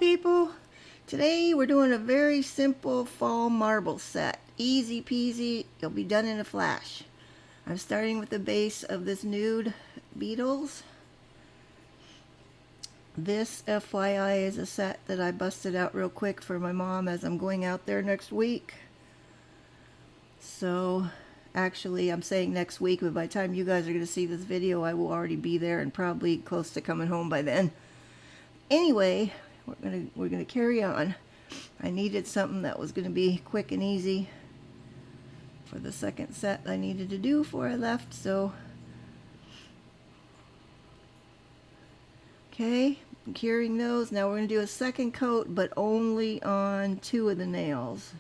people. Today we're doing a very simple fall marble set. Easy peasy, you'll be done in a flash. I'm starting with the base of this nude Beetles. This, FYI, is a set that I busted out real quick for my mom as I'm going out there next week. So, actually, I'm saying next week, but by the time you guys are going to see this video, I will already be there and probably close to coming home by then. Anyway, we're gonna carry on. I needed something that was gonna be quick and easy for the second set I needed to do before I left. So, okay, I'm curing those. Now we're gonna do a second coat, but only on 2 of the nails.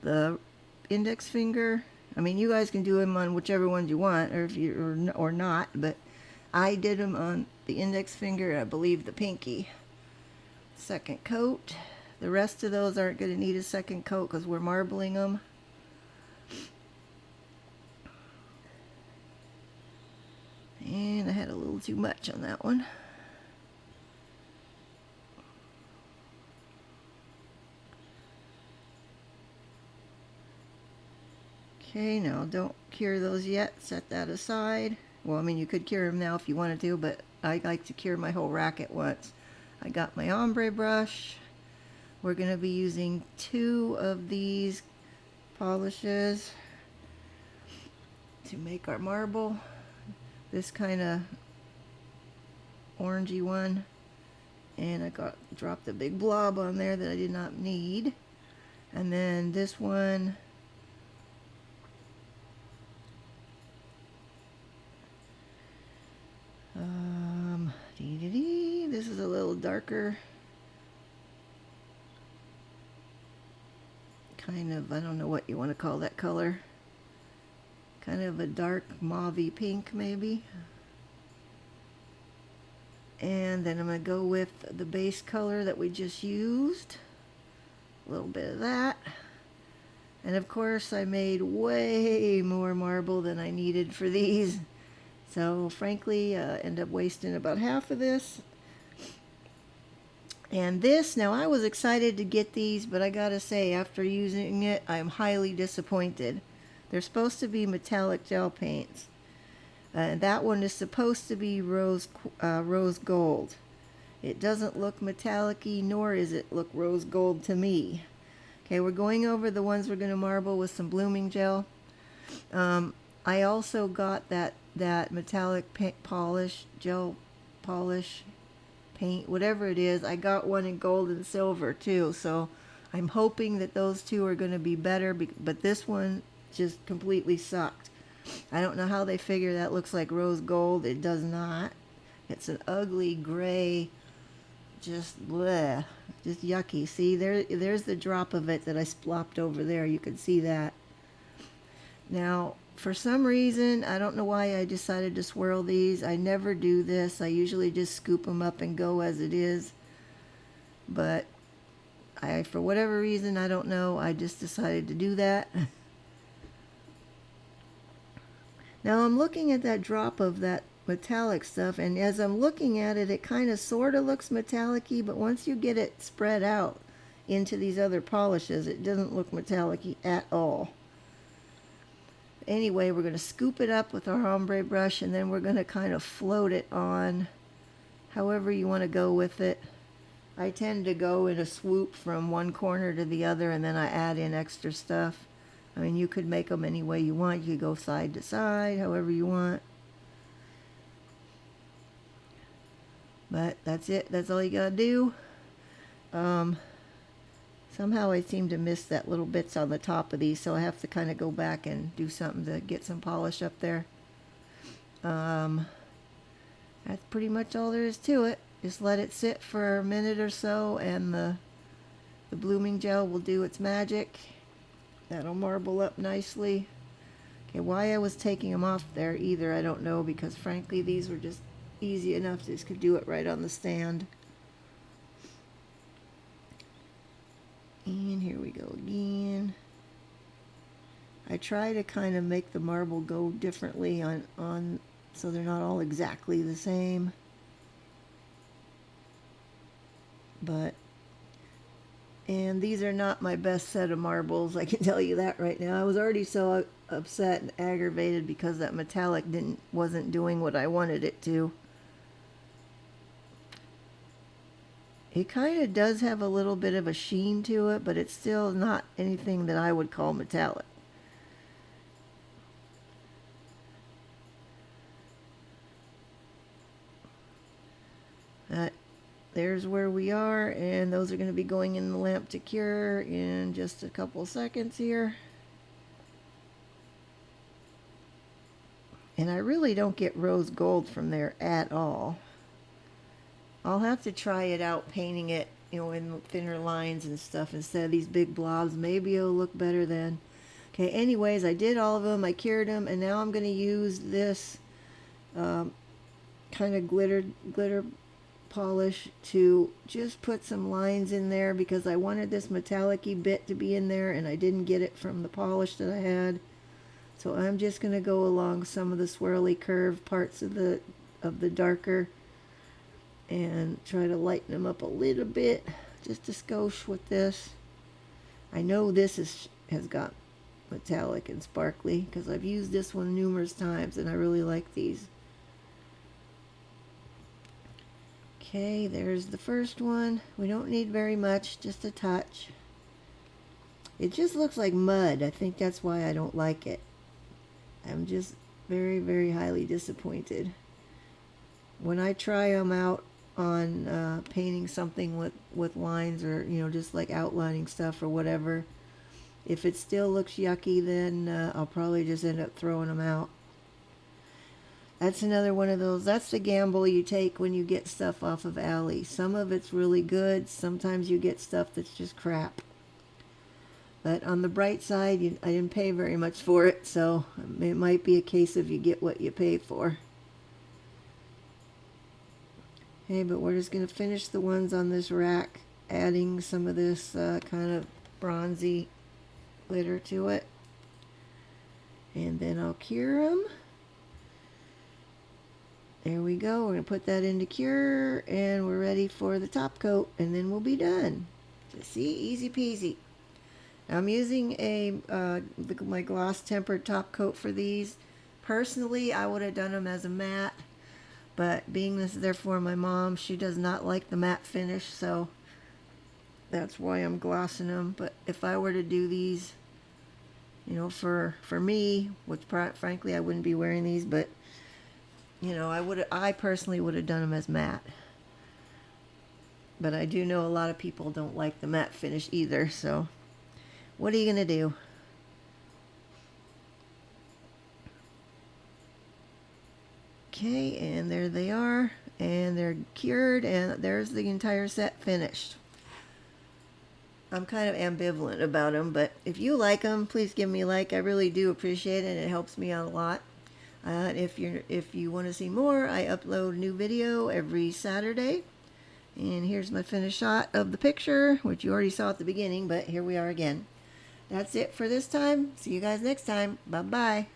The index finger. I mean, you guys can do them on whichever ones you want, or if you or not. But I did them on the index finger and I believe the pinky. Second coat. The rest of those aren't going to need a second coat because we're marbling them. And I had a little too much on that one. Okay, now don't cure those yet. Set that aside. Well, I mean, you could cure them now if you wanted to, but I like to cure my whole rack at once. I got my ombre brush. We're going to be using 2 of these polishes to make our marble. This kind of orangey one. And I dropped a big blob on there that I did not need. And then this one. This is a little darker, kind of, I don't know what you want to call that color, kind of a dark mauve-y pink maybe. And then I'm going to go with the base color that we just used, a little bit of that. And of course I made way more marble than I needed for these, so frankly end up wasting about half of this. And this, now I was excited to get these, but I gotta say, after using it, I'm highly disappointed. They're supposed to be metallic gel paints. That one is supposed to be rose gold. It doesn't look metallic-y, nor is it look rose gold to me. Okay, we're going over the ones we're gonna marble with some blooming gel. I also got that metallic paint polish, gel polish, paint, whatever it is. I got one in gold and silver too, so I'm hoping that those two are going to be better, but this one just completely sucked. I don't know how they figure that looks like rose gold. It does not. It's an ugly gray, just bleh, just yucky. See, there's the drop of it that I splopped over there. You can see that. Now, for some reason, I don't know why I decided to swirl these. I never do this. I usually just scoop them up and go as it is. But for whatever reason, I don't know, I just decided to do that. Now I'm looking at that drop of that metallic stuff, and as I'm looking at it, it kind of sort of looks metallic-y, but once you get it spread out into these other polishes, it doesn't look metallic-y at all. Anyway, we're going to scoop it up with our ombre brush, and then we're going to kind of float it on however you want to go with it. I tend to go in a swoop from one corner to the other, and then I add in extra stuff. I mean, you could make them any way you want. You could go side to side, however you want. But that's it. That's all you got to do. Somehow I seem to miss that little bits on the top of these, so I have to kind of go back and do something to get some polish up there. That's pretty much all there is to it. Just let it sit for a minute or so, and the blooming gel will do its magic. That'll marble up nicely. Okay, why I was taking them off there either, I don't know, because frankly these were just easy enough to just could do it right on the stand. And here we go again. I try to kind of make the marble go differently on so they're not all exactly the same. And these are not my best set of marbles, I can tell you that right now. I was already so upset and aggravated because that metallic wasn't doing what I wanted it to. It kind of does have a little bit of a sheen to it, but it's still not anything that I would call metallic. There's where we are, and those are going to be going in the lamp to cure in just a couple seconds here. And I really don't get rose gold from there at all. I'll have to try it out painting it, you know, in thinner lines and stuff instead of these big blobs. Maybe it'll look better then. Okay, anyways, I did all of them, I cured them, and now I'm going to use this kind of glitter polish to just put some lines in there because I wanted this metallic-y bit to be in there and I didn't get it from the polish that I had. So I'm just going to go along some of the swirly curve parts of the darker and try to lighten them up a little bit, just a skosh with this. I know this has got metallic and sparkly because I've used this one numerous times and I really like these. Okay, there's the first one. We don't need very much, just a touch. It just looks like mud. I think that's why I don't like it. I'm just very, very highly disappointed. When I try them out on painting something with lines or, you know, just like outlining stuff or whatever, if it still looks yucky, then I'll probably just end up throwing them out. That's another one of those. That's the gamble you take when you get stuff off of Ali. Some of it's really good. Sometimes you get stuff that's just crap. But on the bright side, I didn't pay very much for it, so it might be a case of you get what you pay for. Okay, but we're just going to finish the ones on this rack, adding some of this kind of bronzy glitter to it. And then I'll cure them. There we go. We're going to put that into cure, and we're ready for the top coat, and then we'll be done. See, easy peasy. I'm using my gloss tempered top coat for these. Personally, I would have done them as a matte, but being this is there for my mom, she does not like the matte finish, so that's why I'm glossing them. But if I were to do these, you know, for me, which frankly I wouldn't be wearing these, but you know, I personally would have done them as matte. But I do know a lot of people don't like the matte finish either, so what are you going to do? Okay, and there they are, and they're cured, and there's the entire set finished. I'm kind of ambivalent about them, but if you like them, please give me a like. I really do appreciate it, and it helps me out a lot. If you want to see more, I upload a new video every Saturday. And here's my finished shot of the picture, which you already saw at the beginning, but here we are again. That's it for this time. See you guys next time. Bye-bye.